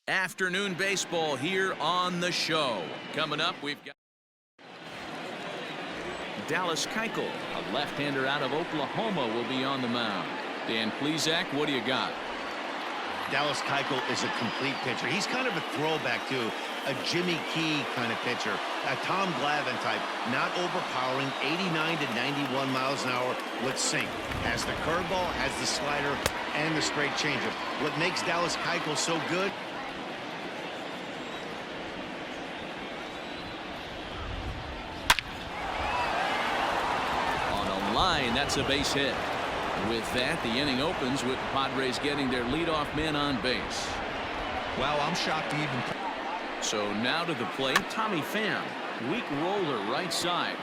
Afternoon baseball here on the show. Coming up, we've got Dallas Keuchel, a left-hander out of Oklahoma, will be on the mound. Dan Plesac, what do you got? Dallas Keuchel is a complete pitcher. He's kind of a throwback to a Jimmy Key kind of pitcher, a Tom Glavine type, not overpowering, 89 to 91 miles an hour with sink. Has the curveball, has the slider, and the straight changeup. What makes Dallas Keuchel so good? Line, that's a base hit. With that, the inning opens with the Padres getting their leadoff man on base. Wow, I'm shocked to even. So now to the plate, Tommy Pham, weak roller right side.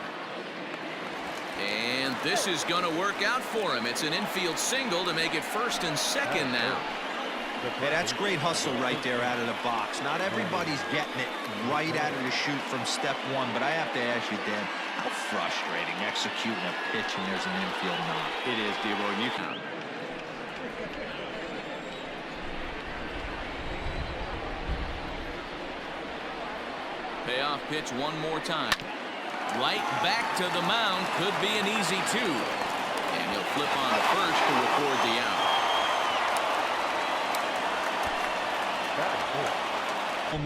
And this is going to work out for him. It's an infield single to make it first and second now. Yeah, that's great hustle right there out of the box. Not everybody's getting it right out of the chute from step one, but I have to ask you, Dan, how frustrating executing a pitch and there's an infield knock. It is, Debo, and you can. Payoff pitch one more time. Right back to the mound. Could be an easy two. And he'll flip on to first to record the out.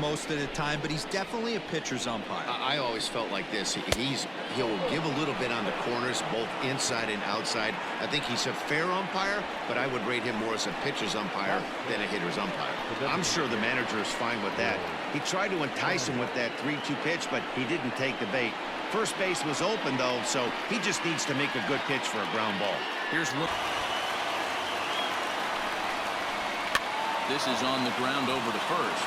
Most of the time, but he's definitely a pitcher's umpire. I always felt like this. He'll give a little bit on the corners, both inside and outside. I think he's a fair umpire, but I would rate him more as a pitcher's umpire than a hitter's umpire. I'm sure the manager is fine with that. He tried to entice him with that 3-2 pitch, but he didn't take the bait. First base was open, though, so he just needs to make a good pitch for a ground ball. Here's look. This is on the ground over to first.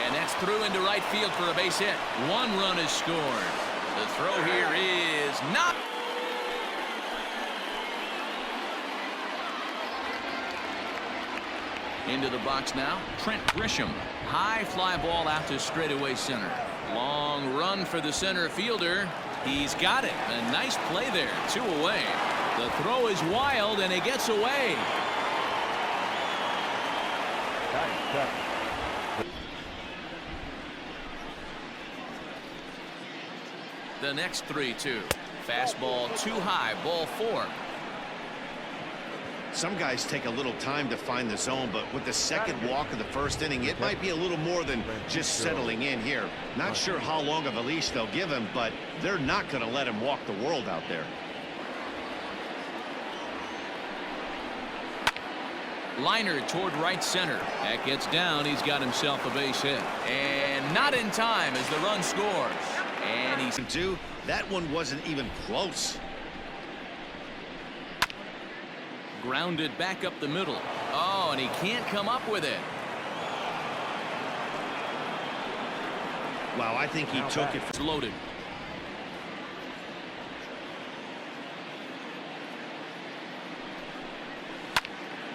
And that's through into right field for a base hit. One run is scored. The throw here is not. Into the box now, Trent Grisham. High fly ball out to straightaway center. Long run for the center fielder. He's got it. A nice play there. 2 away. The throw is wild, and it gets away. The next 3-2. Fastball too high, ball 4. Some guys take a little time to find the zone, but with the second walk of the first inning, it might be a little more than just settling in here. Not sure how long of a leash they'll give him, but they're not going to let him walk the world out there. Liner toward right center. That gets down. He's got himself a base hit. And not in time as the run scores. And he's two. That one wasn't even close. Grounded back up the middle. Oh, and he can't come up with it. Wow, I think he took it. It's loaded.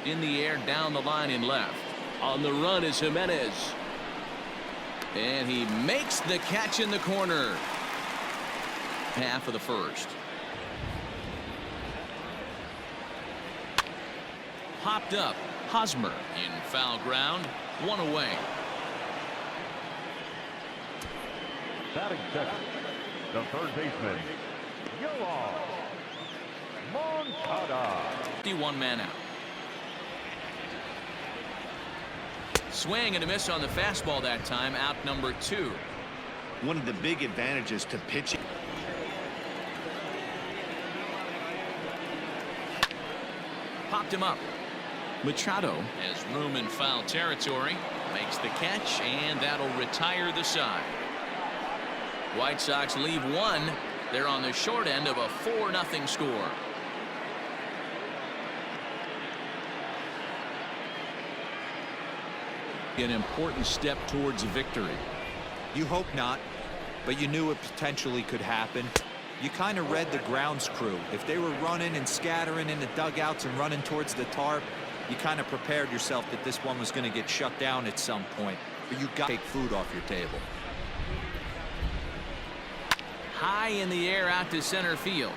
In the air, down the line in left. On the run is Jimenez. And he makes the catch in the corner. Half of the first. Popped up. Hosmer in foul ground. 1 away. Batting second, the third baseman, Yoan Moncada. 51 man out. Swing and a miss on the fastball that time. Out number 2. One of the big advantages to pitching. Popped him up. Machado has room in foul territory. Makes the catch, and that'll retire the side. White Sox leave 1. They're on the short end of a 4-0 score. An important step towards victory. You hope not, but you knew it potentially could happen. You kind of read the grounds crew. If they were running and scattering in the dugouts and running towards the tarp, you kind of prepared yourself that this one was going to get shut down at some point. But you got to take food off your table. High in the air out to center field.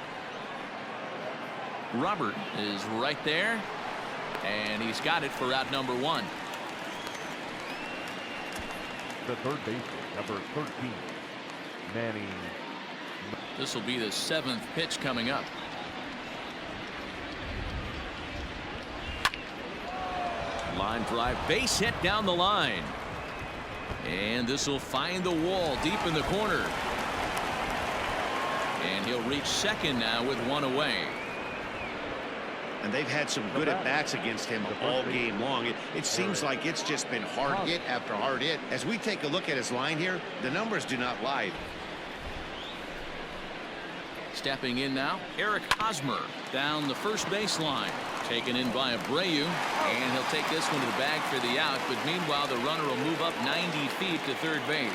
Robert is right there, and he's got it for out number 1. The third baseman, number 13, Manny. This will be the 7th pitch coming up. Line drive, base hit down the line. And this will find the wall deep in the corner. And he'll reach second now with one away. And they've had some good at-bats against him all game long. It seems like it's just been hard hit after hard hit. As we take a look at his line here, the numbers do not lie. Stepping in now, Eric Hosmer down the first baseline. Taken in by Abreu, and he'll take this one to the bag for the out. But meanwhile, the runner will move up 90 feet to third base.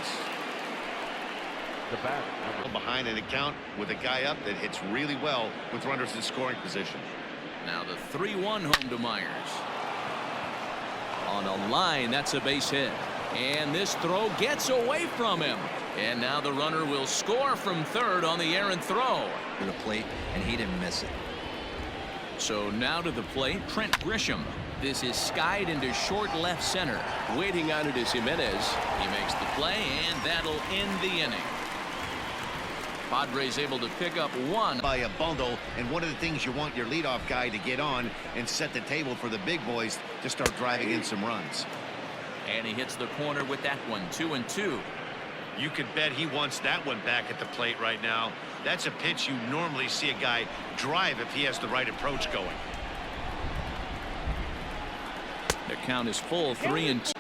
The bat Behind an account with a guy up that hits really well with runners in scoring position. Now the 3-1 home to Myers. On a line, that's a base hit. And this throw gets away from him. And now the runner will score from third on the errant throw. To the plate, and he didn't miss it. So now to the plate, Trent Grisham. This is skied into short left center. Waiting on it is Jimenez. He makes the play, and that'll end the inning. Padres able to pick up one by a bundle, and one of the things you want your leadoff guy to get on and set the table for the big boys to start driving in some runs. And he hits the corner with that one. 2-2. You could bet he wants that one back at the plate right now. That's a pitch you normally see a guy drive if he has the right approach going. The count is full. 3-2.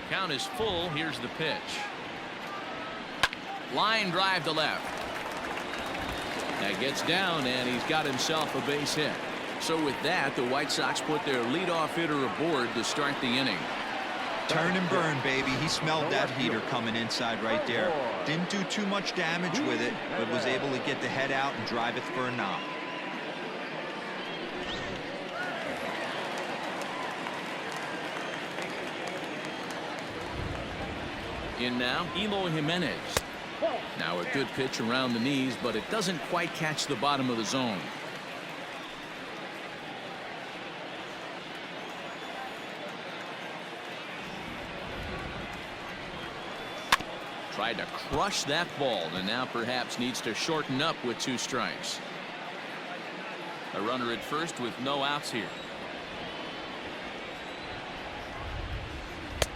Count is full. Here's the pitch. Line drive to left. That gets down, and he's got himself a base hit. So with that, the White Sox put their leadoff hitter aboard to start the inning. Turn and burn, baby. He smelled that heater coming inside right there. Didn't do too much damage with it, but was able to get the head out and drive it for a knock. In now, Eloy Jimenez. Now a good pitch around the knees, but it doesn't quite catch the bottom of the zone. Tried to crush that ball, and now perhaps needs to shorten up with 2 strikes. A runner at first with no outs here.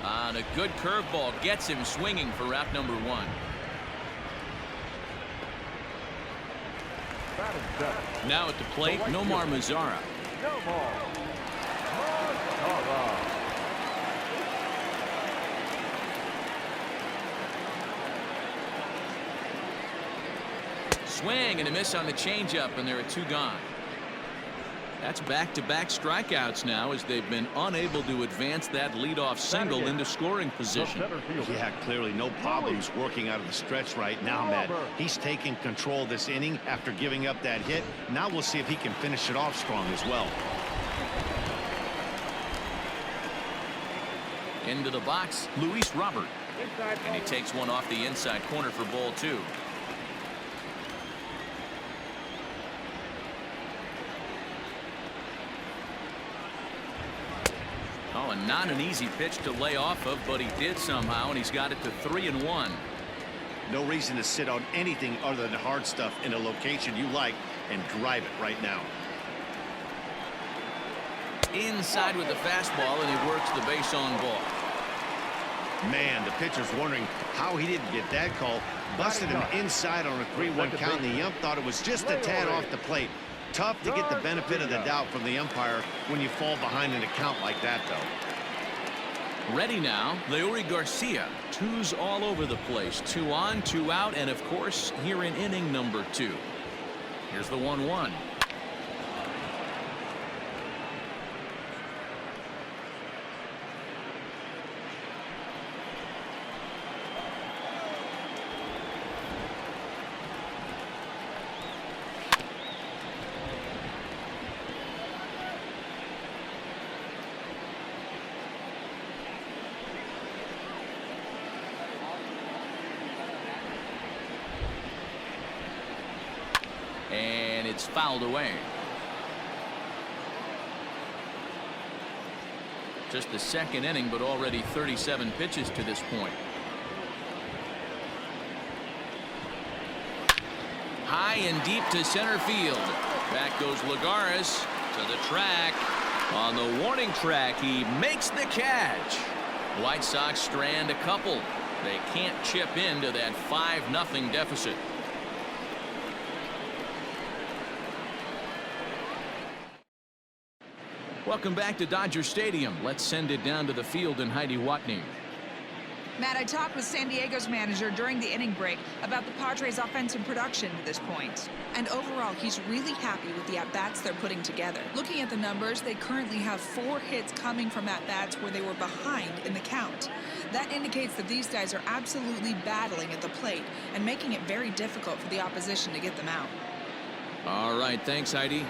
And a good curveball gets him swinging for route number 1. Now at the plate, Nomar Mazara. Swing and a miss on the changeup, and there are 2 gone. That's back-to-back strikeouts now, as they've been unable to advance that leadoff single into scoring position. Yeah, clearly no problems working out of the stretch right now, Matt. He's taking control this inning after giving up that hit. Now we'll see if he can finish it off strong as well. Into the box, Luis Robert. And he takes one off the inside corner for ball 2. Oh, and not an easy pitch to lay off of, but he did somehow, and he's got it to 3-1. No reason to sit on anything other than hard stuff in a location you like and drive it right now. Inside with the fastball, and he works the base on ball. Man, the pitcher's wondering how he didn't get that call. Busted him inside on a 3-1 count, and the ump thought it was just a tad off the plate. Tough to get the benefit of the doubt from the umpire when you fall behind an account like that, though. Ready now, Leury Garcia. 2s all over the place. 2 on, 2 out, and of course, here in inning number 2. Here's the 1-1. It's fouled away. Just the second inning, but already 37 pitches to this point. High and deep to center field. Back goes Lagares to the track. On the warning track, he makes the catch. White Sox strand a couple. They can't chip into that 5-0 deficit. Welcome back to Dodger Stadium. Let's send it down to the field and Heidi Watney. Matt, I talked with San Diego's manager during the inning break about the Padres' offensive production to this point. And overall, he's really happy with the at-bats they're putting together. Looking at the numbers, they currently have 4 hits coming from at-bats where they were behind in the count. That indicates that these guys are absolutely battling at the plate and making it very difficult for the opposition to get them out. All right, thanks, Heidi.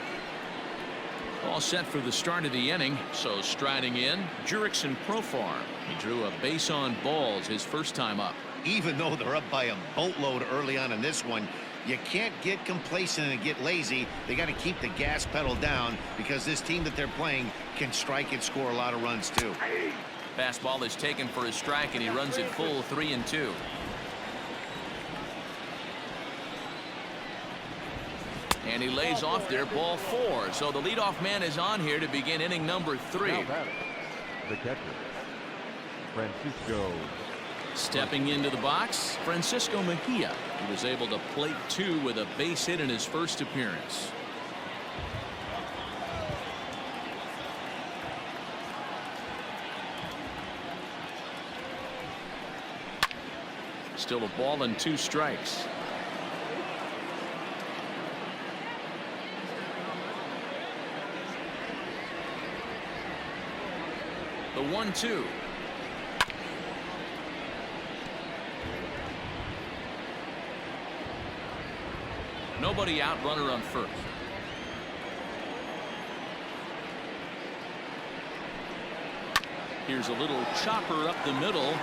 All set for the start of the inning. So striding in, Jurickson Profar. He drew a base on balls his first time up. Even though they're up by a boatload early on in this one, you can't get complacent and get lazy. They got to keep the gas pedal down because this team that they're playing can strike and score a lot of runs too. Fastball is taken for a strike, and he runs it full 3-2. And he lays off there, ball 4. So the leadoff man is on here to begin inning number 3. Now batting, the catcher, Francisco. Stepping into the box, Francisco Mejia. He was able to plate 2 with a base hit in his first appearance. Still a ball and 2 strikes. The 1-2. Nobody out, runner on first. Here's a little chopper up the middle.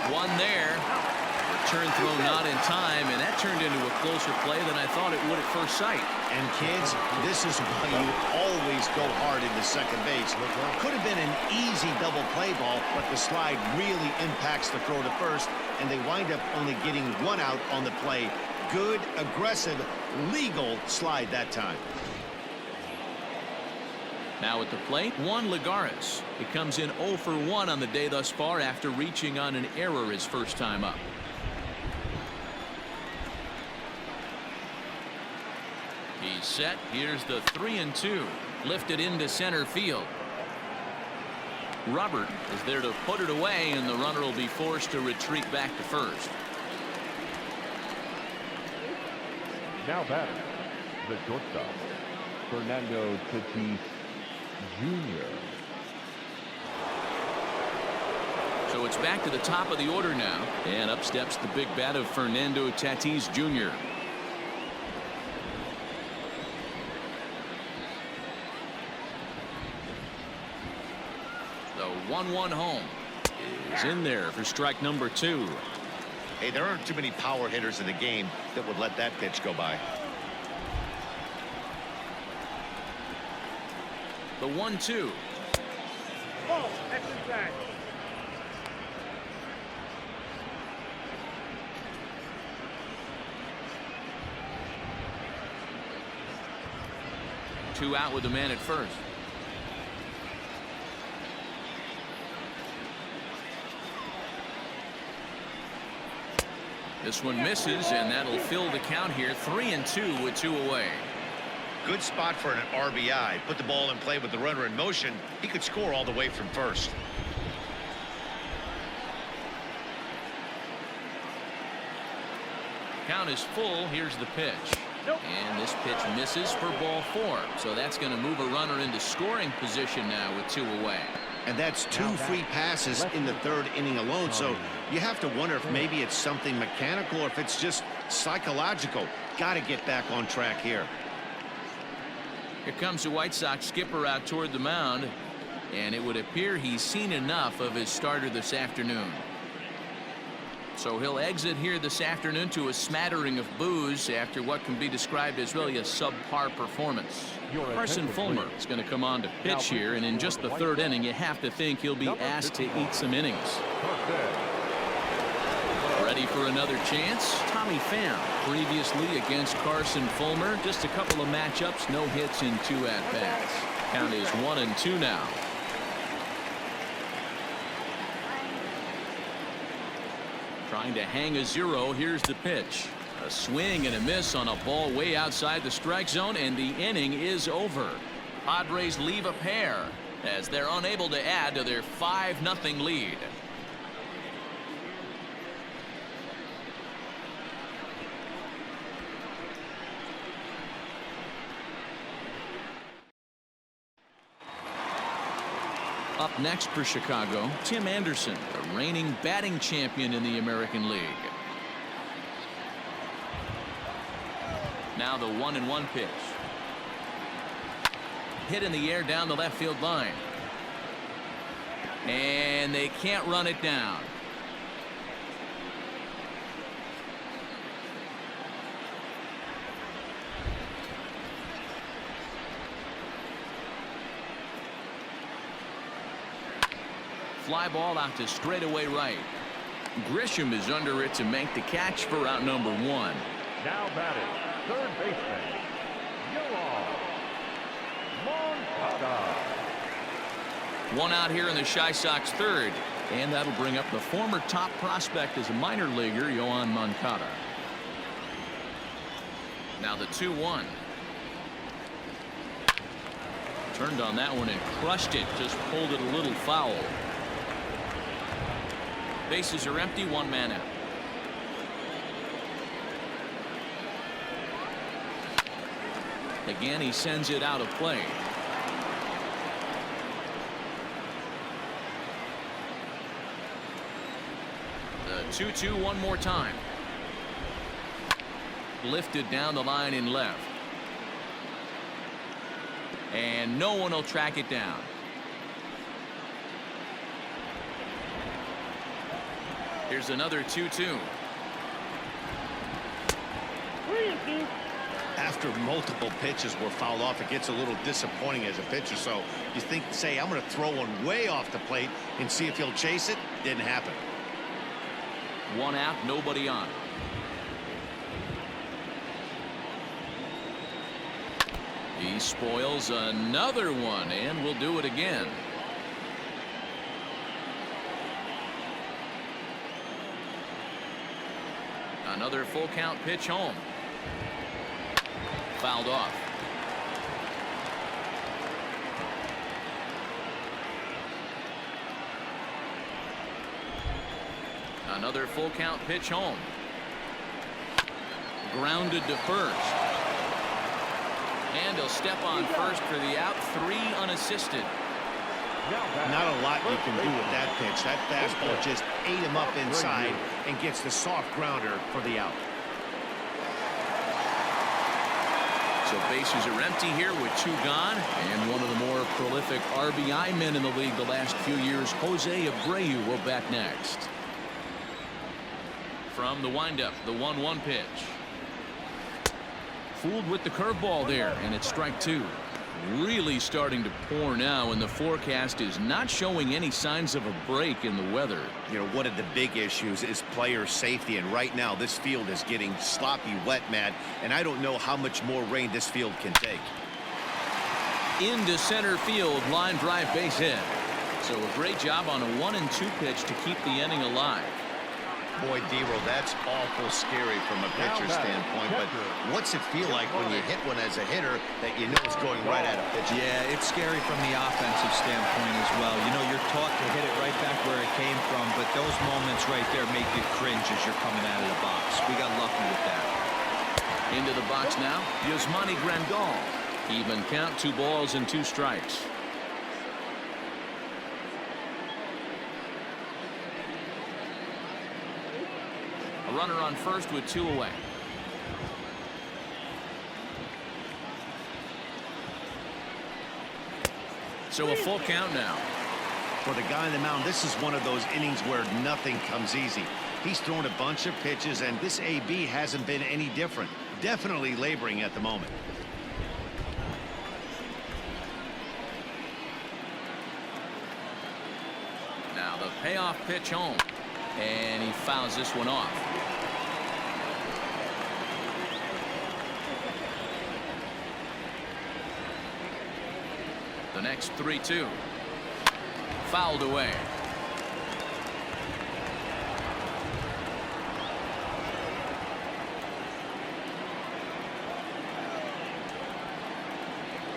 One there. Return throw not in time, and that turned into a closer play than I thought it would at first sight. And kids, this is why you always go hard into second base. Could have been an easy double play ball, but the slide really impacts the throw to first, and they wind up only getting 1 out on the play. Good, aggressive, legal slide that time. Now at the plate, Juan Lagares. He comes in 0 for 1 on the day thus far after reaching on an error his first time up. He's set. Here's the 3-2. Lifted into center field. Robert is there to put it away, and the runner will be forced to retreat back to first. Now batting, the shortstop, Fernando Tatis Jr. So it's back to the top of the order now, and up steps the big bat of Fernando Tatis Jr. The 1-1 home is in there for strike number 2. Hey, there aren't too many power hitters in the game that would let that pitch go by. The 1-2. Oh, that's inside. Two out with the man at first. This one misses, and that'll fill the count here. 3-2 with 2 away. Good spot for an RBI. Put the ball in play with the runner in motion. He could score all the way from first. Count is full. Here's the pitch. Nope. And this pitch misses for ball 4. So that's going to move a runner into scoring position now with 2 away. And that's 2 free passes in the 3rd inning alone. So you have to wonder if maybe it's something mechanical or if it's just psychological. Got to get back on track here. Here comes the White Sox skipper out toward the mound, and it would appear he's seen enough of his starter this afternoon. So he'll exit here this afternoon to a smattering of boos after what can be described as really a subpar performance. Carson Fulmer is going to come on to pitch here, and in just the third inning, you have to think he'll be asked to eat some innings. Ready for another chance? Tommy Pham, previously against Carson Fulmer. Just a couple of matchups, no hits in 2 at-bats. Count is 1-2 now. Trying to hang a 0. Here's the pitch. A swing and a miss on a ball way outside the strike zone, and the inning is over. Padres leave a pair as they're unable to add to their 5-0 lead. Up next for Chicago, Tim Anderson, the reigning batting champion in the American League. Now the 1-1 pitch. Hit in the air down the left field line. And they can't run it down. Fly ball out to straightaway right. Grisham is under it to make the catch for out number 1. Now batting, third baseman, Moncada. 1 out here in the Chi Sox third, and that'll bring up the former top prospect as a minor leaguer, Yoán Moncada. Now the 2-1. Turned on that one and crushed it, just pulled it a little foul. Bases are empty, 1 man out. Again, he sends it out of play. The 2-2 one more time. Lifted down the line in left. And no one will track it down. Here's another 2-2. After multiple pitches were fouled off, it gets a little disappointing as a pitcher. So you think, say, I'm going to throw one way off the plate and see if he'll chase it. Didn't happen. 1 out, nobody on. He spoils another one and will do it again. Another full count pitch home. Fouled off. Another full count pitch home. Grounded to first. And he'll step on first for the out. 3 unassisted. Not a lot you can do with that pitch. That fastball just ate him up inside and gets the soft grounder for the out. So bases are empty here with 2 gone, and one of the more prolific RBI men in the league the last few years, Jose Abreu, will bat next. From the windup, the 1-1 pitch. Fooled with the curveball there, and it's strike 2. Really starting to pour now, and the forecast is not showing any signs of a break in the weather. You know, one of the big issues is player safety, and right now this field is getting sloppy wet, Matt, and I don't know how much more rain this field can take. Into center field, line drive base hit. So a great job on a 1-2 pitch to keep the inning alive. Boy, Dero, that's awful scary from a pitcher standpoint, but what's it feel like when you hit one as a hitter that you know is going right at a pitcher? Yeah, it's scary from the offensive standpoint as well. You know, you're taught to hit it right back where it came from, but those moments right there make you cringe as you're coming out of the box. We got lucky with that. Into the box now, Yasmani Grandal. Even count, 2 balls and 2 strikes. A runner on first with 2 away. So a full count now. For the guy on the mound, this is one of those innings where nothing comes easy. He's thrown a bunch of pitches, and this AB hasn't been any different. Definitely laboring at the moment. Now the payoff pitch home, and he fouls this one off. The next 3-2 fouled away.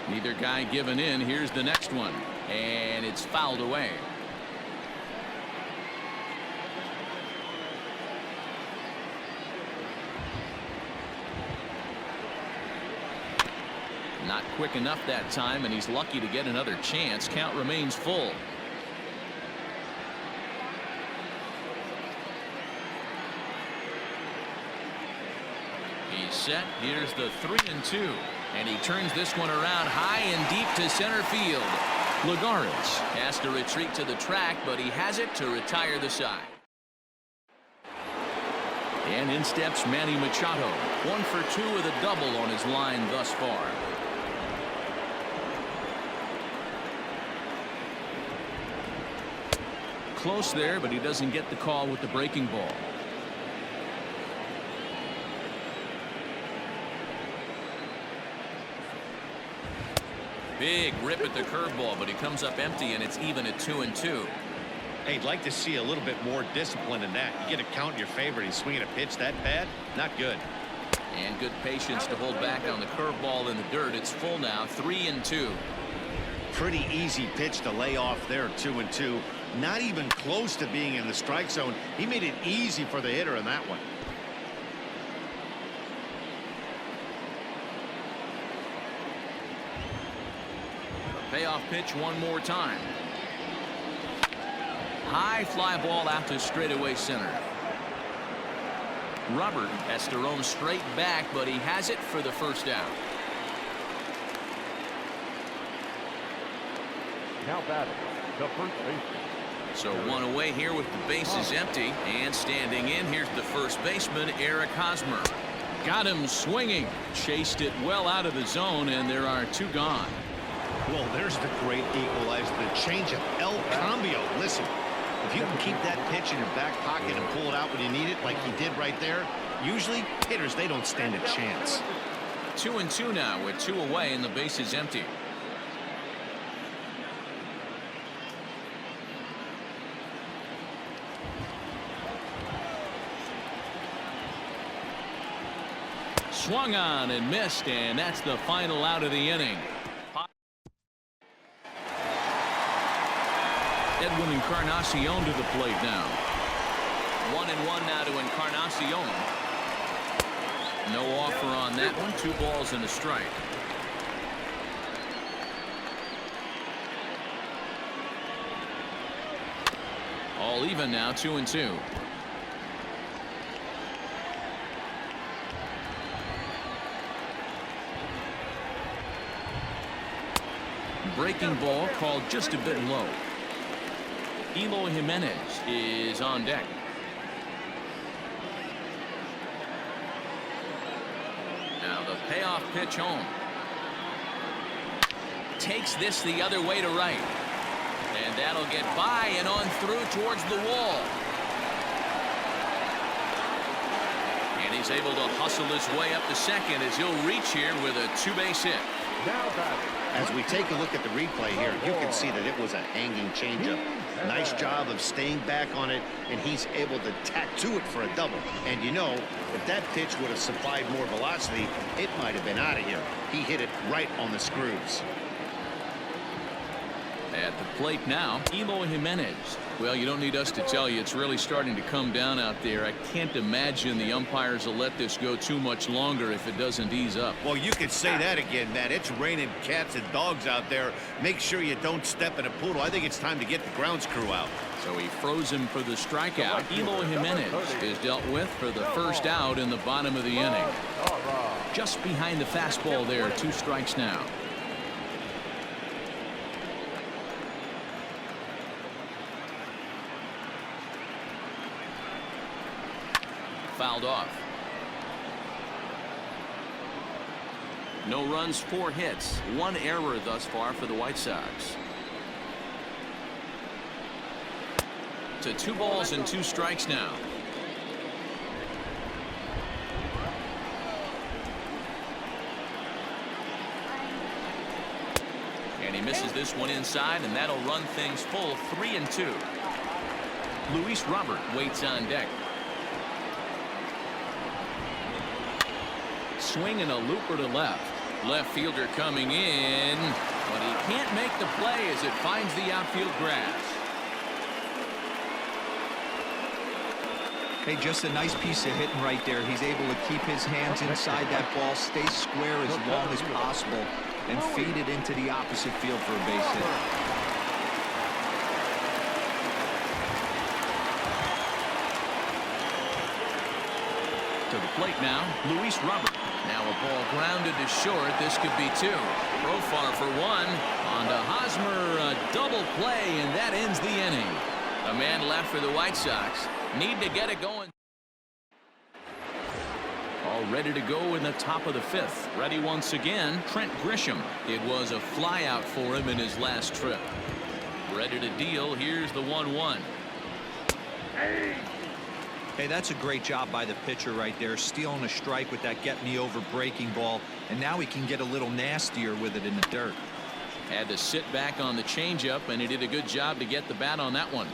Neither guy giving in. Here's the next one, and it's fouled away. Not quick enough that time, and he's lucky to get another chance. Count remains full. He's set. Here's the 3-2, and he turns this one around high and deep to center field. Lagares has to retreat to the track, but he has it to retire the side. And in steps Manny Machado, 1 for 2 with a double on his line thus far. Close there, but he doesn't get the call with the breaking ball. Big rip at the curveball, but he comes up empty, and it's even at 2-2. Hey, I'd like to see a little bit more discipline in that. You get a count in your favor, he's swinging a pitch that bad. Not good. And good patience to hold back on the curveball in the dirt. It's full now, 3-2. Pretty easy pitch to lay off there, 2-2. Not even close to being in the strike zone. He made it easy for the hitter in that one. Payoff pitch one more time. High fly ball out to straightaway center. Robert has to roam straight back, but he has it for the first out. Now batting, the first baseman. So one away here with the bases empty, and standing in, here's the first baseman, Eric Hosmer. Got him swinging, chased it well out of the zone, and there are 2 gone. Well, there's the great equalizer, the changeup, El Cambio. Listen, if you can keep that pitch in your back pocket and pull it out when you need it, like he did right there, usually hitters, they don't stand a chance. 2-2 now with 2 away and the bases empty. Swung on and missed, and that's the final out of the inning. Edwin Encarnacion to the plate now. 1-1 now to Encarnacion. No offer on that one. 2 balls and a strike. All even now, 2-2. Breaking ball called just a bit low. Eloy Jimenez is on deck. Now the payoff pitch home. Takes this the other way to right. And that'll get by and on through towards the wall. And he's able to hustle his way up to second as he'll reach here with a 2-base hit. Now batting. As we take a look at the replay here, you can see that it was a hanging changeup. Nice job of staying back on it, and he's able to tattoo it for a double. And you know, if that pitch would have supplied more velocity, it might have been out of here. He hit it right on the screws. At the plate now, Eloy Jimenez. Well, you don't need us to tell you it's really starting to come down out there. I can't imagine the umpires will let this go too much longer if it doesn't ease up. Well, you could say that again, Matt. It's raining cats and dogs out there. Make sure you don't step in a poodle. I think it's time to get the grounds crew out. So he froze him for the strikeout. Eloy Jimenez is dealt with for the first out in the bottom of the inning. Just behind the fastball there, 2 strikes now. fouled off. No runs, 4 hits, 1 error thus far for the White Sox. To 2 balls and 2 strikes now. And he misses this one inside, and that'll run things full 3-2. Luis Robert waits on deck. Swing and a looper to left. Left fielder coming in, but he can't make the play as it finds the outfield grass. Hey, just a nice piece of hitting right there. He's able to keep his hands inside that ball, stay square as long as possible, and feed it into the opposite field for a base hit. To the plate now, Luis Robert. Now a ball grounded to short. This could be 2. Profar for 1. On to Hosmer, a double play, and that ends the inning. A man left for the White Sox. Need to get it going. All ready to go in the top of the 5th. Ready once again, Trent Grisham. It was a flyout for him in his last trip. Ready to deal. Here's the 1-1. Hey, that's a great job by the pitcher right there, stealing a strike with that get-me-over breaking ball, and now he can get a little nastier with it in the dirt. Had to sit back on the changeup, and he did a good job to get the bat on that one.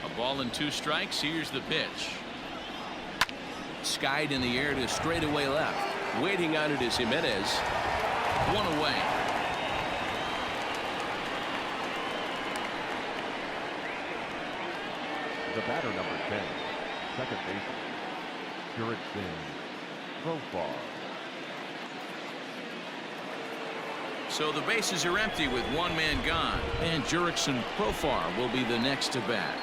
A ball and 2 strikes. Here's the pitch. Skied in the air to straightaway left. Waiting on it is Jimenez. 1 away. The batter, number 10, second baseman, Jurickson Profar. So the bases are empty with 1 man gone, and Jurickson Profar will be the next to bat.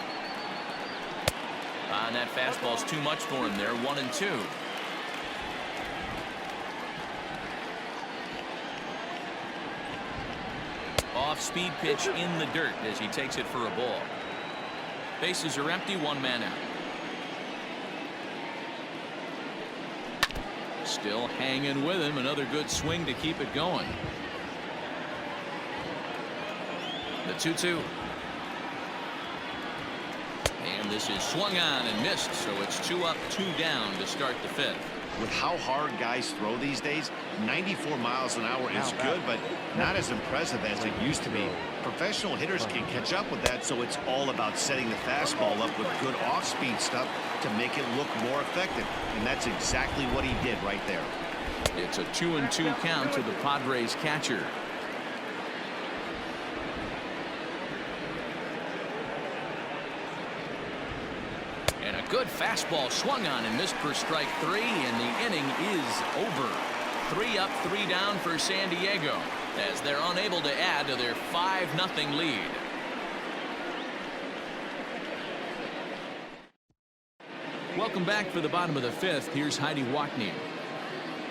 And that fastball's too much for him there. 1-2. Off speed pitch in the dirt as he takes it for a ball. Bases are empty, 1 man out. Still hanging with him. Another good swing to keep it going. The 2-2. And this is swung on and missed, so it's 2 up, 2 down to start the 5th. With how hard guys throw these days, 94 miles an hour is good, but not as impressive as it used to be. Professional hitters can catch up with that, so it's all about setting the fastball up with good off-speed stuff to make it look more effective, and that's exactly what he did right there. It's a 2-2 count to the Padres catcher. And a good fastball swung on and missed for strike 3, and the inning is over. 3 up, 3 down for San Diego as they're unable to add to their 5-0 lead. Welcome back for the bottom of the 5th. Here's Heidi Wackney.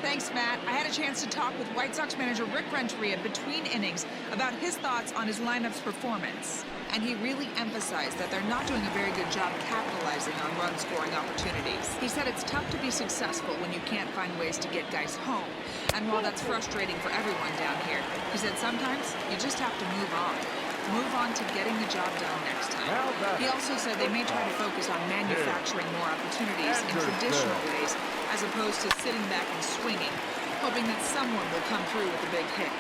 Thanks, Matt. I had a chance to talk with White Sox manager Rick Renteria between innings about his thoughts on his lineup's performance. And he really emphasized that they're not doing a very good job capitalizing on run-scoring opportunities. He said it's tough to be successful when you can't find ways to get guys home. And while that's frustrating for everyone down here, he said sometimes you just have to move on. Move on to getting the job done next time. He also said they may try to focus on manufacturing more opportunities in traditional ways as opposed to sitting back and swinging, hoping that someone will come through with a big hit.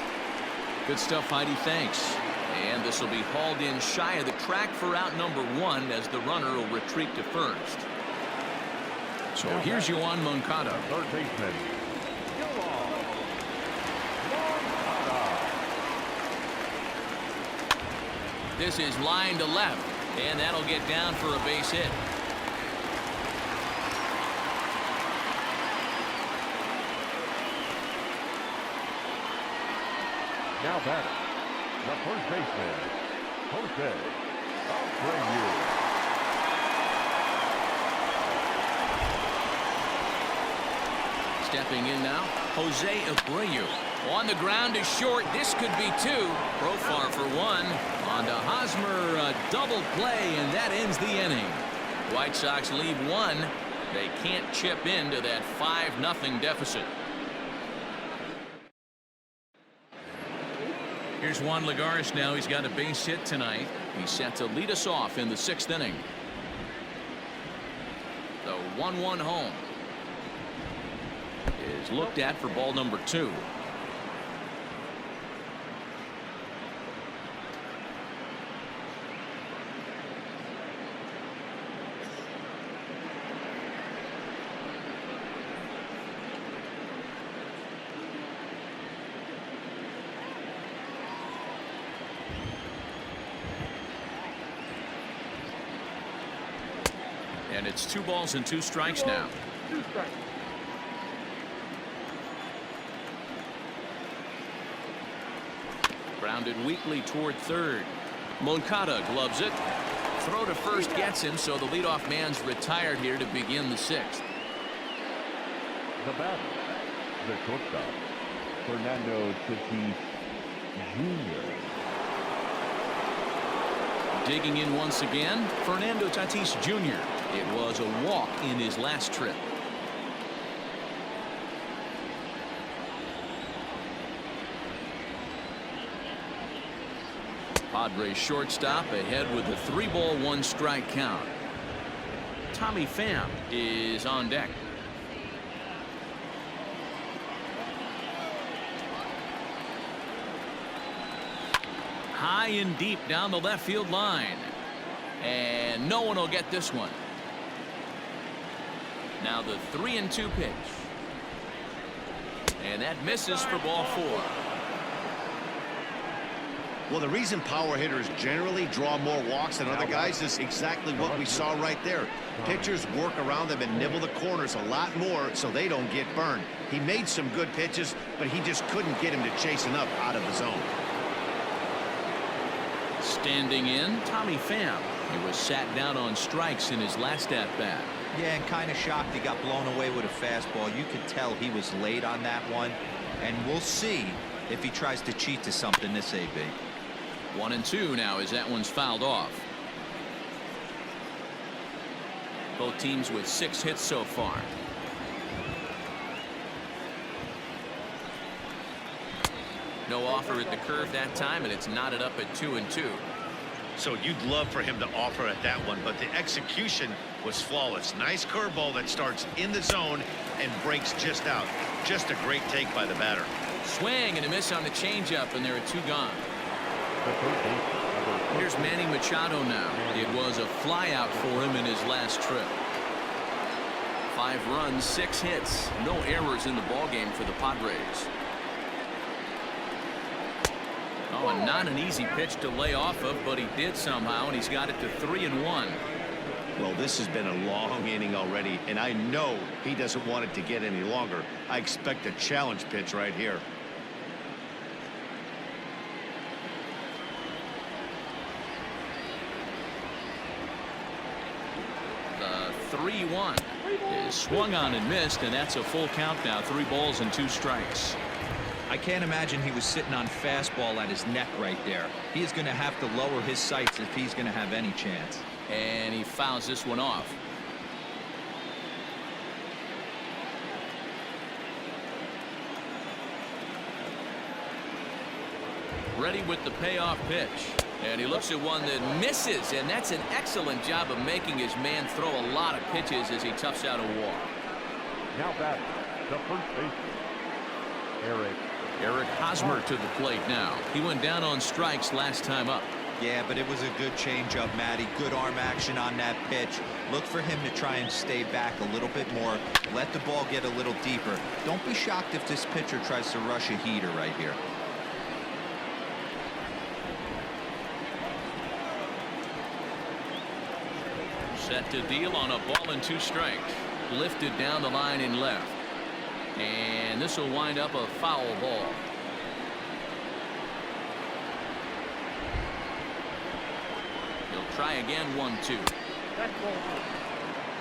Good stuff, Heidi. Thanks. And this will be hauled in shy of the track for out number 1 as the runner will retreat to first. So here's Yoan Moncada. Third baseman, This is line to left, and that'll get down for a base hit. now batter, the first baseman, Jose Abreu. Stepping in now, Jose Abreu. On the ground is short. This could be 2. Profar for 1. On to Hosmer, a double play, and that ends the inning. White Sox leave one. They can't chip into that 5-0 deficit. Here's Juan Lagares now. He's got a base hit tonight. He's set to lead us off in the 6th inning. The 1-1 home is looked at for ball number 2. And it's 2 balls and 2 strikes now. Grounded weakly toward third. Moncada gloves it. Throw to first gets him, so the leadoff man's retired here to begin the 6th. The batter, the shortstop, Fernando Tatis Jr. Digging in once again, Fernando Tatis Jr. It was a walk in his last trip. Padres shortstop ahead with a 3-ball 1-strike count. Tommy Pham is on deck. High and deep down the left field line. And no one will get this one. Now the 3-2 pitch. And that misses for ball 4. Well, the reason power hitters generally draw more walks than other guys is exactly what we saw right there. Pitchers work around them and nibble the corners a lot more so they don't get burned. He made some good pitches, but he just couldn't get him to chase enough out of the zone. Standing in, Tommy Pham. He was sat down on strikes in his last at-bat. Yeah, and kind of shocked he got blown away with a fastball. You could tell he was late on that one. And we'll see if he tries to cheat to something this AB. 1-2 now as that one's fouled off. Both teams with 6 hits so far. No offer at the curve that time, and it's knotted up at 2-2. So you'd love for him to offer at that one, but the execution was flawless. Nice curveball that starts in the zone and breaks just out. Just a great take by the batter. Swing and a miss on the changeup, and there are 2 gone. Here's Manny Machado now. It was a flyout for him in his last trip. 5 runs, 6 hits, no errors in the ballgame for the Padres. Oh, and not an easy pitch to lay off of, but he did somehow, and he's got it to 3-1. Well, this has been a long inning already, and I know he doesn't want it to get any longer. I expect a challenge pitch right here. The 3-1 is swung on and missed, and that's a full count now. 3 balls and 2 strikes. I can't imagine he was sitting on fastball at his neck right there. He is going to have to lower his sights if he's going to have any chance. And he fouls this one off. Ready with the payoff pitch. And he looks at one that misses, and that's an excellent job of making his man throw a lot of pitches as he toughs out a walk. Now batting, the first baseman, Eric Hosmer to the plate now. He went down on strikes last time up. Yeah, but it was a good changeup, Matty. Good arm action on that pitch. Look for him to try and stay back a little bit more. Let the ball get a little deeper. Don't be shocked if this pitcher tries to rush a heater right here. Set to deal on a ball and 2 strikes. Lifted down the line in left. And this will wind up a foul ball. He'll try again. 1-2.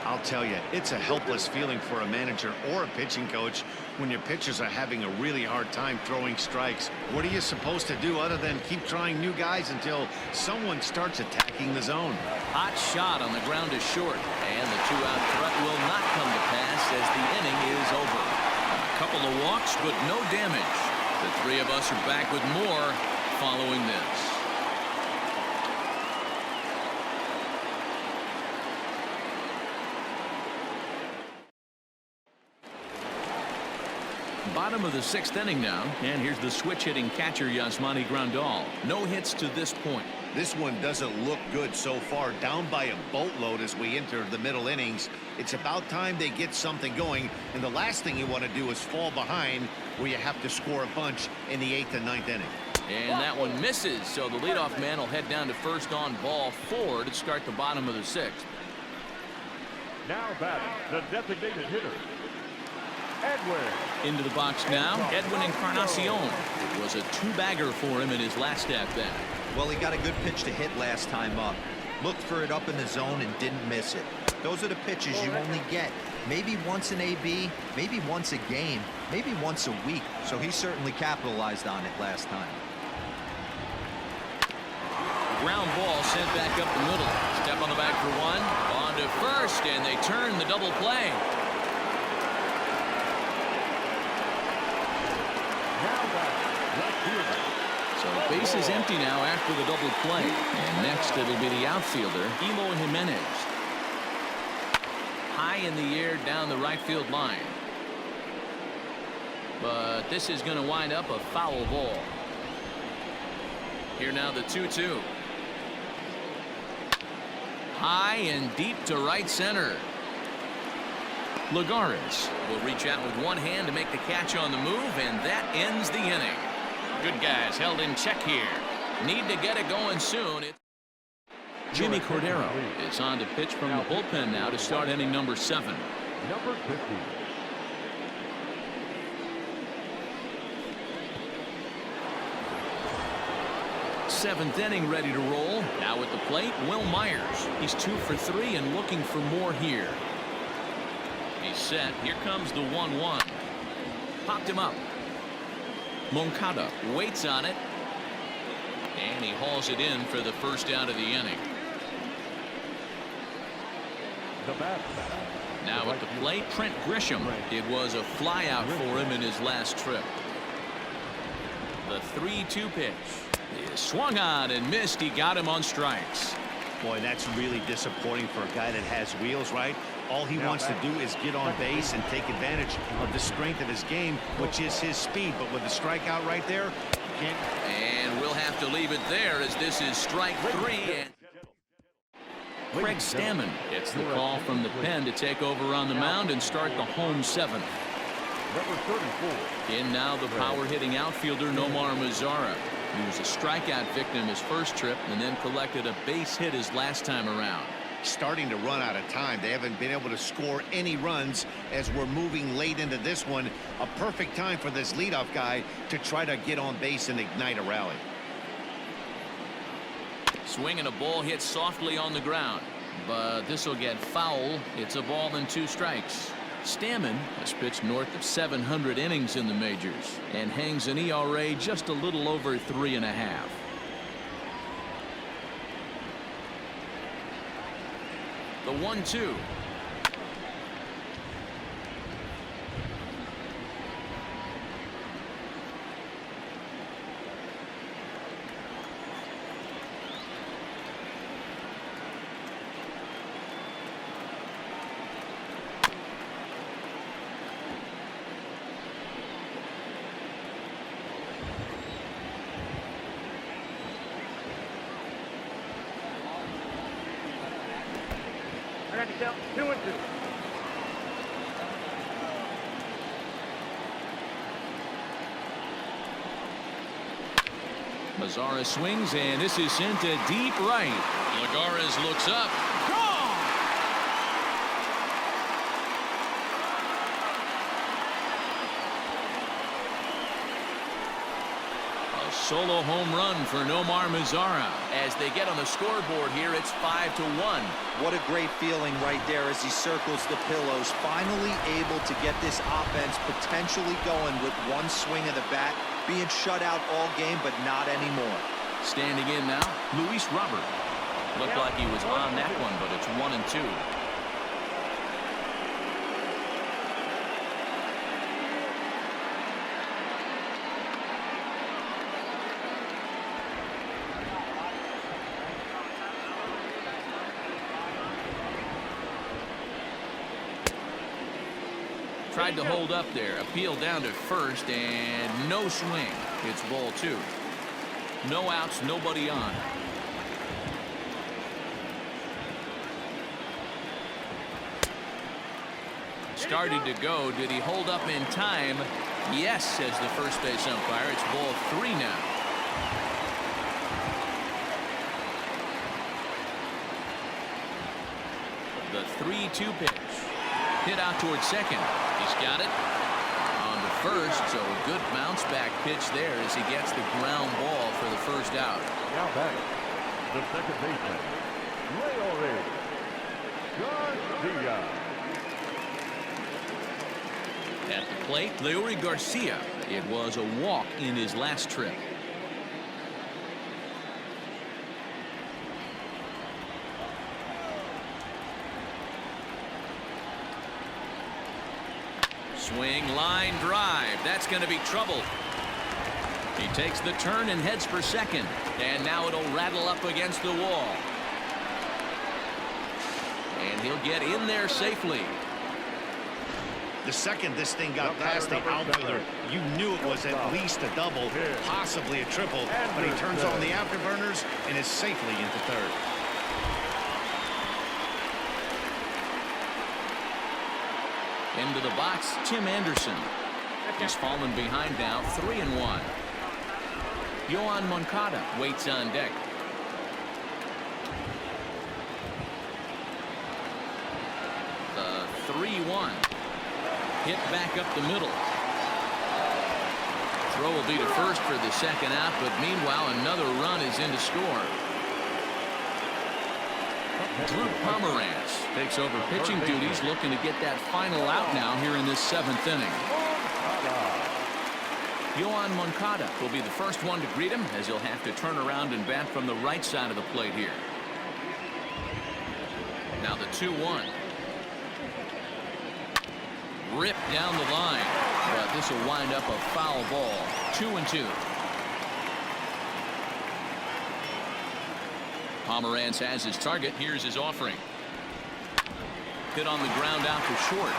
I'll tell you, it's a helpless feeling for a manager or a pitching coach when your pitchers are having a really hard time throwing strikes. What are you supposed to do other than keep trying new guys until someone starts attacking the zone? Hot shot on the ground is short, and the two-out threat will not come to pass as the inning is over. A couple of walks, but no damage. The three of us are back with more following this. Bottom of the sixth inning now, and here's the switch-hitting catcher Yasmani Grandal. No hits to this point. This one doesn't look good so far. Down by a boatload as we enter the middle innings. It's about time they get something going, and the last thing you want to do is fall behind where you have to score a bunch in the 8th and 9th inning. And that one misses, so the leadoff man will head down to first on ball 4 to start the bottom of the 6th. Now batting, the designated hitter, Edwin. Into the box now, Edwin Encarnacion. It was a two-bagger for him in his last at-bat. Well, he got a good pitch to hit last time up. Looked for it up in the zone and didn't miss it. Those are the pitches you only get. Maybe once an AB, maybe once a game, maybe once a week. So he certainly capitalized on it last time. Ground ball sent back up the middle. Step on the back for one. On to first, and they turn the double play. So base is empty now after the double play. And next it'll be the outfielder, Eloy Jimenez. High in the air down the right field line. But this is going to wind up a foul ball. Here now the 2-2. High and deep to right center. Lagares will reach out with one hand to make the catch on the move, and that ends the inning. Good guys held in check here. Need to get it going soon. Jimmy Cordero is on to pitch from the bullpen now to start inning number 7. Number 50. Seventh inning ready to roll. Now at the plate, Will Myers. He's 2 for 3 and looking for more here. He's set. Here comes the 1-1. Popped him up. Moncada waits on it. And he hauls it in for the first out of the inning. The bat. Now at the plate, Trent Grisham. It was a flyout for him in his last trip. The 3-2 pitch. He swung on and missed. He got him on strikes. Boy, that's really disappointing for a guy that has wheels, right? All he wants to do is get on base and take advantage of the strength of his game, which is his speed. But with the strikeout right there, you can't. And we'll have to leave it there as this is strike 3. And Craig Stammen gets the call from the pen to take over on the mound and start the home 7th. Number 34. In now the power-hitting outfielder Nomar Mazara. He was a strikeout victim his first trip and then collected a base hit his last time around. Starting to run out of time. They haven't been able to score any runs as we're moving late into this one. A perfect time for this leadoff guy to try to get on base and ignite a rally. Swinging a ball hit softly on the ground, but this will get foul. It's a ball and 2 strikes. Stammen has pitched north of 700 innings in the majors and hangs an ERA just a little over 3.5. The 1-2. Count 2-2. Mazara swings, and this is sent to deep right. Lagares looks up. Gone! A solo home run for Nomar Mazara. As they get on the scoreboard here, it's 5-1. What a great feeling right there as he circles the pillows. Finally able to get this offense potentially going with one swing of the bat. Being shut out all game, but not anymore. Standing in now, Luis Robert. Looked like he was on that one, but it's 1-2. Tried to hold up there, appeal down to first, and no swing. It's ball 2. No outs, nobody on. Started to go. Did he hold up in time? Yes, says the first base umpire. It's ball 3 now. The 3-2 pitch. Hit out towards second. He's got it. On to first, so a good bounce back pitch there as he gets the ground ball for the first out. Now back, the second baseman, Leore Garcia. At the plate, Leore Garcia. It was a walk in his last trip. Swing, line drive. That's going to be trouble. He takes the turn and heads for second. And now it'll rattle up against the wall. And he'll get in there safely. The second this thing got past the outfielder, you knew it was at least a double, possibly a triple, but he turns on the afterburners and is safely into third. Into the box, Tim Anderson. He's fallen behind now, 3-1. Yohan Moncada waits on deck. The 3-1. Hit back up the middle. Throw will be to first for the second out, but meanwhile another run is in to score. Drew Pomeranz takes over pitching duties, looking to get that final out now here in this 7th inning. Yohan Moncada will be the first one to greet him, as he'll have to turn around and bat from the right side of the plate here. Now the 2-1. Ripped down the line, but this will wind up a foul ball. 2-2. Pomeranz has his target. Here's his offering. Hit on the ground out to short.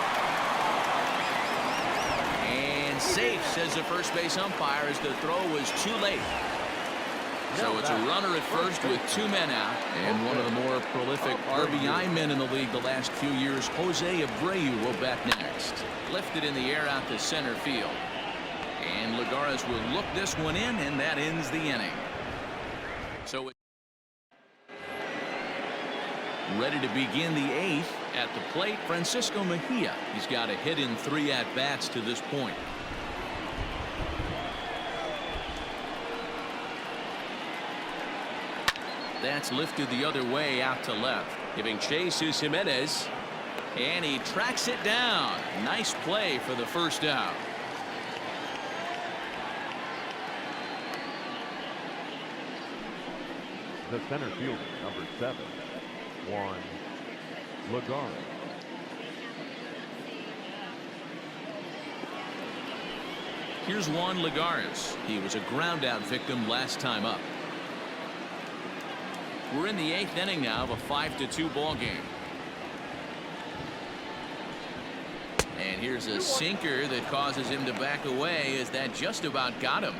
And safe, says the first base umpire, as the throw was too late. So it's a runner at first with 2 men out. And one of the more prolific RBI men in the league the last few years, Jose Abreu, will bat next. Lifted in the air out to center field. And Lagares will look this one in, and that ends the inning. So it's ready to begin the 8th. At the plate, Francisco Mejia. He's got a hit in 3 at-bats to this point. That's lifted the other way out to left. Giving chase is Jimenez. And he tracks it down. Nice play for the first out. The center fielder, number 7, Juan Lagares. Here's Juan Lagares. He was a ground out victim last time up. We're in the 8th inning now of a 5-2 ball game. And here's a sinker that causes him to back away, as that just about got him.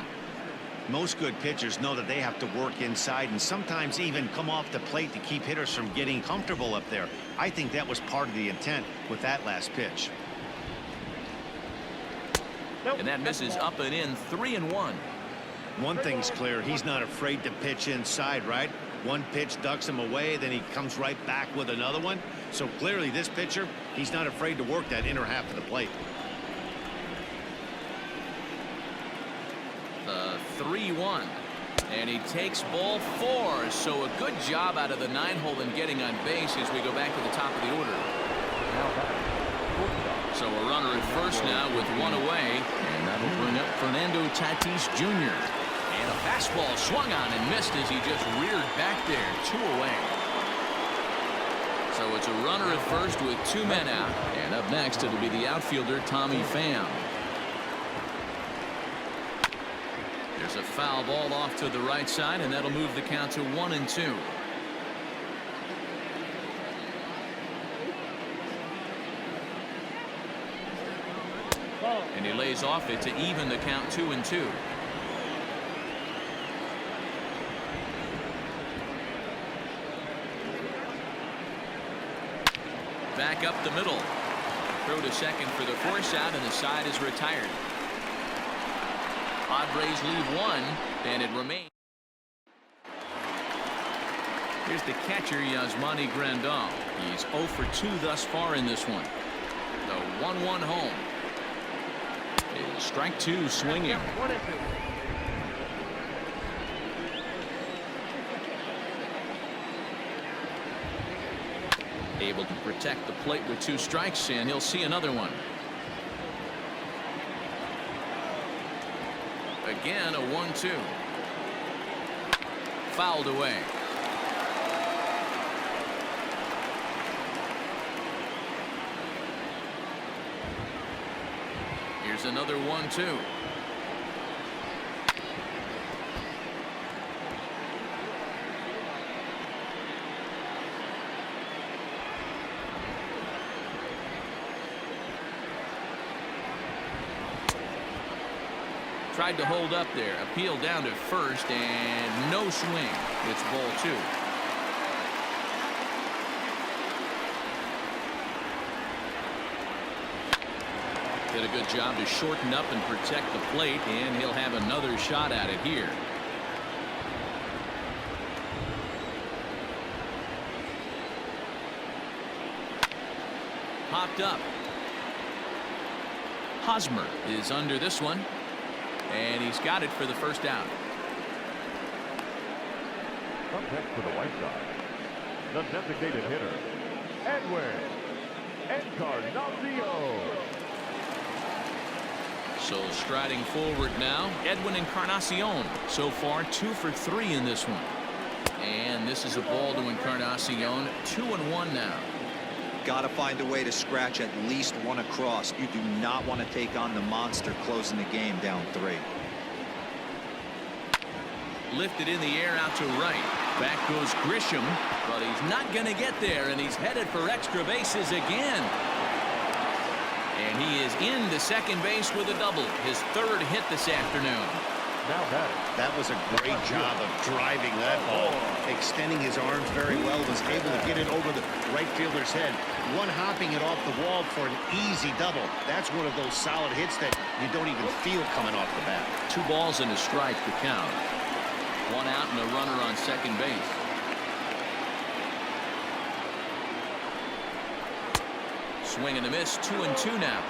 Most good pitchers know that they have to work inside and sometimes even come off the plate to keep hitters from getting comfortable up there. I think that was part of the intent with that last pitch. And that misses up and in. 3-1. One thing's clear, he's not afraid to pitch inside, right? One pitch ducks him away, then he comes right back with another one. So clearly this pitcher, he's not afraid to work that inner half of the plate. The 3-1. And he takes ball 4. So a good job out of the 9-hole in getting on base as we go back to the top of the order. So a runner at first now with 1 away. And that'll bring up Fernando Tatis Jr. And a fastball swung on and missed as he just reared back there. 2 away. So it's a runner at first with 2 men out. And up next it'll be the outfielder Tommy Pham. There's a foul ball off to the right side, and that'll move the count to 1-2. And he lays off it to even the count 2-2. Back up the middle. Throw to second for the force out, and the side is retired. Padres leave 1, and it remains. Here's the catcher, Yasmani Grandal. He's 0 for 2 thus far in this one. The 1-1 home. Is strike 2 swinging. Able to protect the plate with 2 strikes, and he'll see another one. Again, a 1-2. Fouled away. Here's another 1-2. Tried to hold up there. Appeal down to first, and no swing. It's ball 2. Did a good job to shorten up and protect the plate, and he'll have another shot at it here. Popped up. Hosmer is under this one. And he's got it for the first out. Up next for the White Sox, the designated hitter, Edwin Encarnacion. So striding forward now, Edwin Encarnacion. So far 2 for 3 in this one. And this is a ball to Encarnacion. 2-1 now. Got to find a way to scratch at least 1 across. You do not want to take on the monster closing the game down 3. Lifted in the air out to right. Back goes Grisham, but he's not going to get there, and he's headed for extra bases again. And he is into second base with a double. His 3rd hit this afternoon. That was a great job of driving that ball, extending his arms very well, was able to get it over the right fielder's head, one-hopping it off the wall for an easy double. That's one of those solid hits that you don't even feel coming off the bat. 2 balls and a strike to count. 1 out and a runner on second base. Swing and a miss. 2-2 now.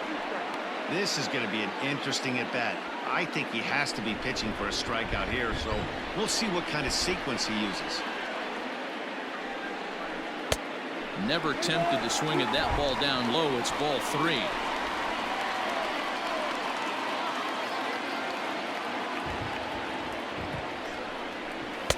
This is going to be an interesting at-bat. I think he has to be pitching for a strikeout here, so we'll see what kind of sequence he uses. Never tempted to swing at that ball down low. It's ball 3.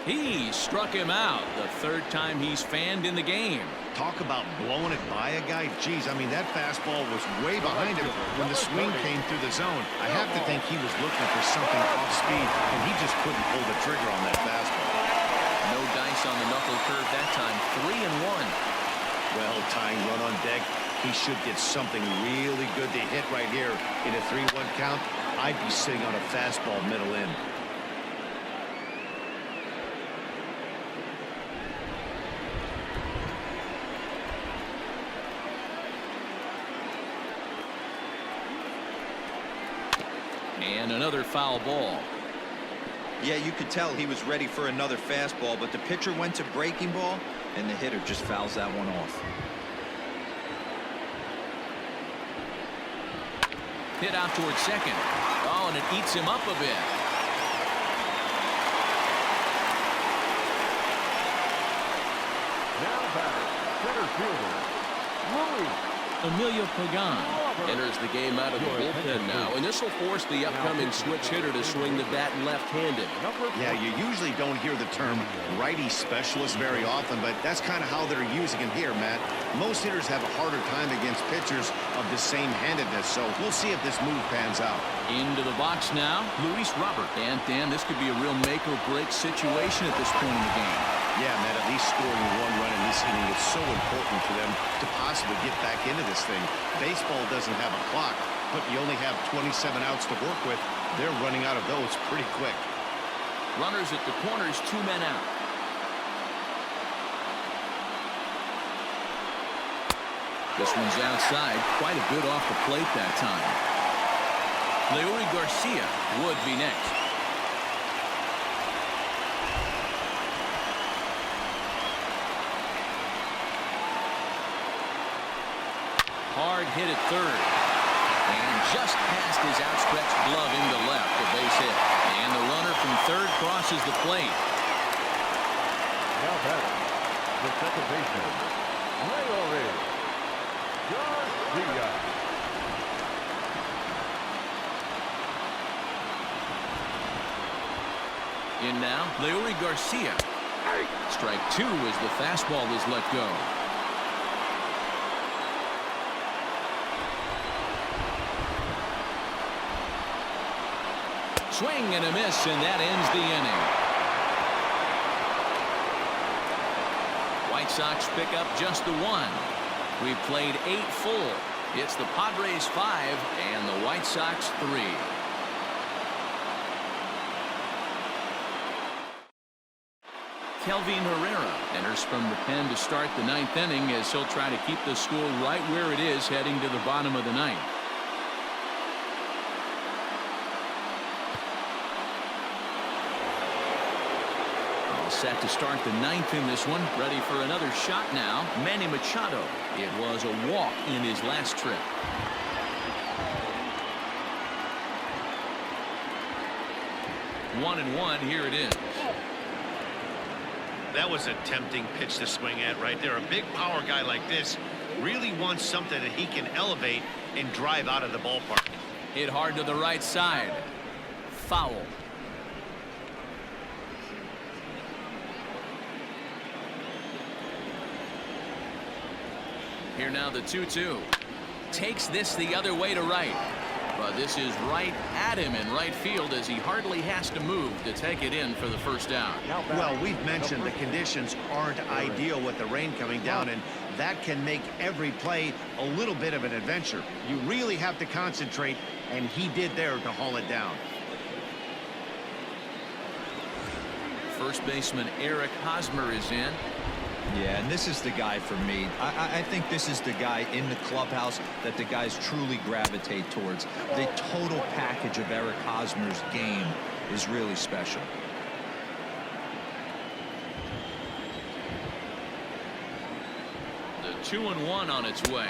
He struck him out. The 3rd time he's fanned in the game. Talk about blowing it by a guy. Geez, I mean, that fastball was way behind him when the swing came through the zone. I have to think he was looking for something off speed, and he just couldn't pull the trigger on that fastball. No dice on the knuckle curve that time. 3-1. Well, tying run on deck. He should get something really good to hit right here in a 3-1 count. I'd be sitting on a fastball middle in. And another foul ball. Yeah, you could tell he was ready for another fastball, but the pitcher went to breaking ball, and the hitter just fouls that one off. Hit out towards second. Oh, and it eats him up a bit. center fielder, Louis. Emilio Pagan enters the game out of the bullpen now, and this will force the upcoming switch hitter to swing the bat left-handed. Yeah, you usually don't hear the term righty specialist very often, but that's kind of how they're using it here, Matt. Most hitters have a harder time against pitchers of the same handedness, so we'll see if this move pans out. Into the box now, Luis Robert. And Dan, this could be a real make-or-break situation at this point in the game. Yeah, Matt, at least scoring one run in this inning is so important to them to possibly get back into this thing. Baseball doesn't have a clock, but you only have 27 outs to work with. They're running out of those pretty quick. Runners at the corners, 2 men out. This one's outside, quite a bit off the plate that time. Leury Garcia would be next. Hard hit at third. And just past his outstretched glove into left, a base hit. And the runner from third crosses the plate. Now batting, the second baseman, Leury Garcia. In now, Leury Garcia. Strike 2 as the fastball is let go. Swing and a miss, and that ends the inning. White Sox pick up just the 1. We've played 8 full. It's the Padres 5 and the White Sox 3. Kelvin Herrera enters from the pen to start the 9th inning as he'll try to keep the score right where it is heading to the bottom of the 9th. Set to start the 9th in this one. Ready for another shot now. Manny Machado. It was a walk in his last trip. One and one. Here it is. That was a tempting pitch to swing at right there. A big power guy like this really wants something that he can elevate and drive out of the ballpark. Hit hard to the right side. Foul. Here now the 2-2. Takes this the other way to right. But this is right at him in right field as he hardly has to move to take it in for the first out. Well, we've mentioned the conditions aren't ideal with the rain coming down, and that can make every play a little bit of an adventure. You really have to concentrate, and he did there to haul it down. First baseman Eric Hosmer is in. Yeah, and this is the guy for me. I think this is the guy in the clubhouse that the guys truly gravitate towards. The total package of Eric Hosmer's game is really special. The 2-1 on its way.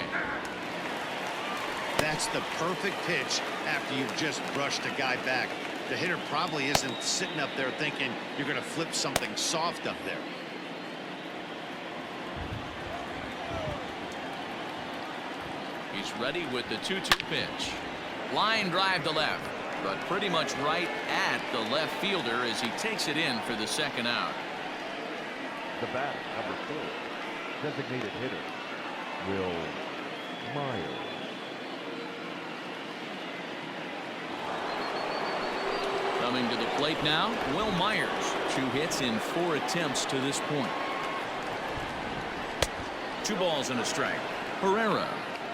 That's the perfect pitch after you've just brushed a guy back. The hitter probably isn't sitting up there thinking you're going to flip something soft up there. He's ready with the 2-2 pitch. Line drive to left, but pretty much right at the left fielder as he takes it in for the second out. The bat, number 4, designated hitter, Will Myers. Coming to the plate now, Will Myers. 2 hits in 4 attempts to this point. 2 balls and a strike. Herrera,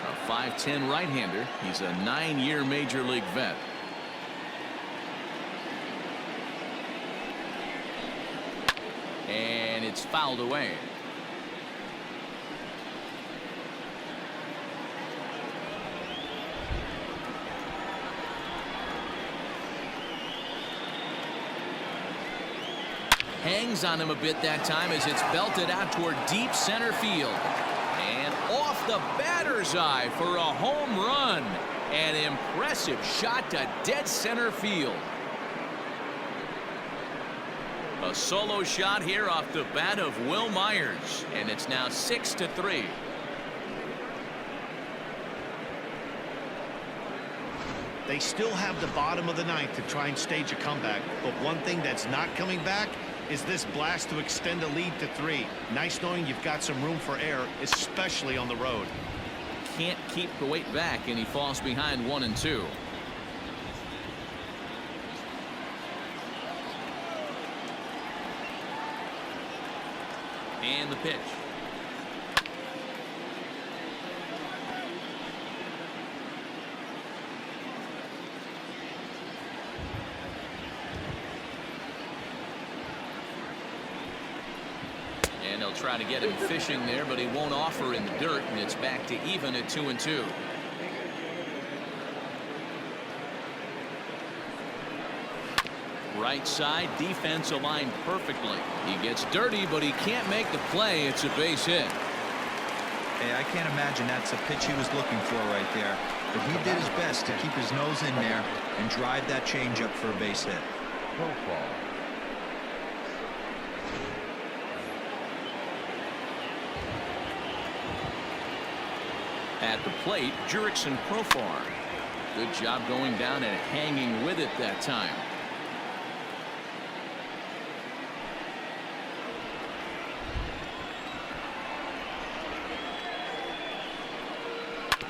a 5'10" right-hander. He's a 9-year major league vet. And it's fouled away. Hangs on him a bit that time as it's belted out toward deep center field. And off the batter's eye for a home run. An impressive shot to dead center field. A solo shot here off the bat of Will Myers, and it's now 6-3. They still have the bottom of the ninth to try and stage a comeback, but one thing that's not coming back is this blast to extend a lead to 3. Nice knowing you've got some room for error, especially on the road. Can't keep the weight back, and he falls behind 1-2. And the pitch. And they'll try to get him fishing there, but he won't offer in the dirt, and it's back to even at 2-2. Right side, defense aligned perfectly. He gets dirty, but he can't make the play. It's a base hit. Hey, I can't imagine that's a pitch he was looking for right there. But he did his best to keep his nose in there and drive that changeup for a base hit. Profile. At the plate, Jurickson Profar. Good job going down and hanging with it that time.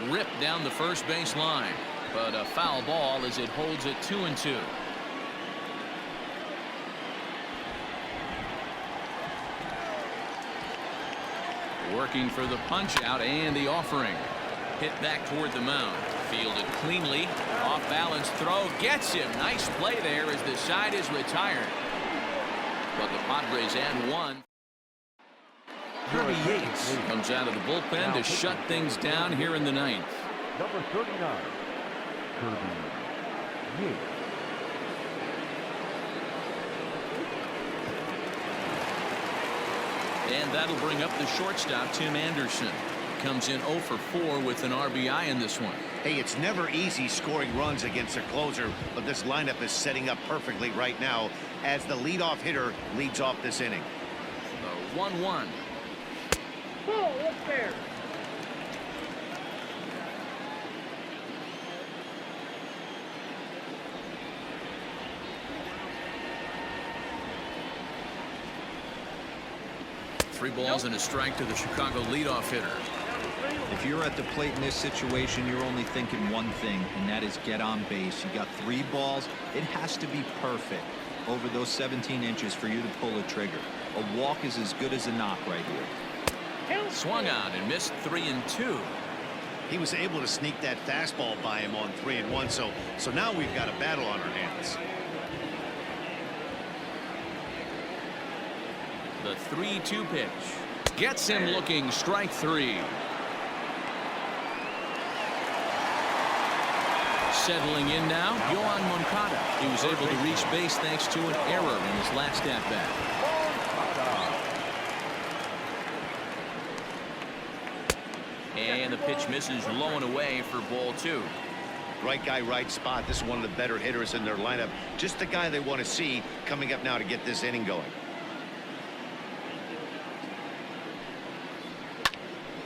Ripped down the first base line, but a foul ball as it holds it 2-2. Working for the punch out and the offering. Hit back toward the mound. Fielded cleanly. Off balance throw gets him. Nice play there as the side is retired. But the Padres add one. Kirby Yates comes out of the bullpen to shut things down here in the ninth. Number 39, Kirby Yates. And that'll bring up the shortstop, Tim Anderson. Comes in 0 for 4 with an RBI in this one. Hey, it's never easy scoring runs against a closer, but this lineup is setting up perfectly right now as the leadoff hitter leads off this inning. The 1-1. Ball up there. Three balls and a strike to the Chicago leadoff hitter. If you're at the plate in this situation, you're only thinking one thing, and that is get on base. You got 3 balls. It has to be perfect over those 17 inches for you to pull a trigger. A walk is as good as a knock right here. Swung on and missed 3-2. He was able to sneak that fastball by him on 3-1, so now we've got a battle on our hands. The 3-2 pitch gets him looking. Strike 3. Settling in now, Yohan Moncada. He was able to reach base thanks to an error in his last at bat. And the pitch misses low and away for ball 2. Right guy, right spot. This is one of the better hitters in their lineup. Just the guy they want to see coming up now to get this inning going.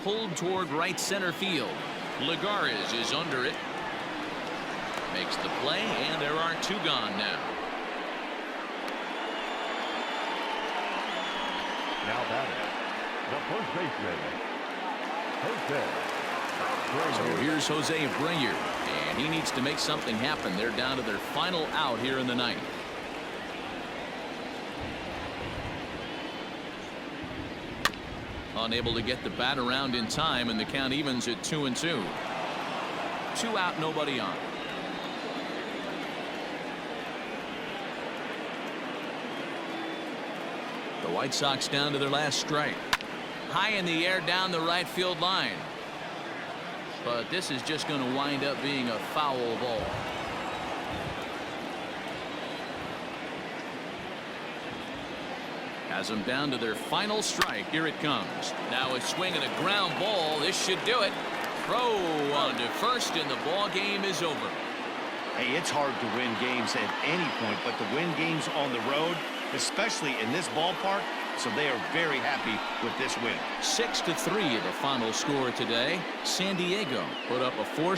Pulled toward right center field. Lagares is under it. Makes the play, and there are 2 gone now. Now batting, the first baseman, Jose. So here's Jose Abreu, and he needs to make something happen. They're down to their final out here in the ninth. Unable to get the bat around in time, and the count evens at 2-2. 2 out, nobody on. The White Sox down to their last strike. High in the air down the right field line. But this is just going to wind up being a foul ball. Has them down to their final strike. Here it comes. Now a swing and a ground ball. This should do it. Throw on to first, and the ball game is over. Hey, it's hard to win games at any point, but to win games on the road, especially in this ballpark, so they are very happy with this win. 6-3 the final score today. San Diego put up a 4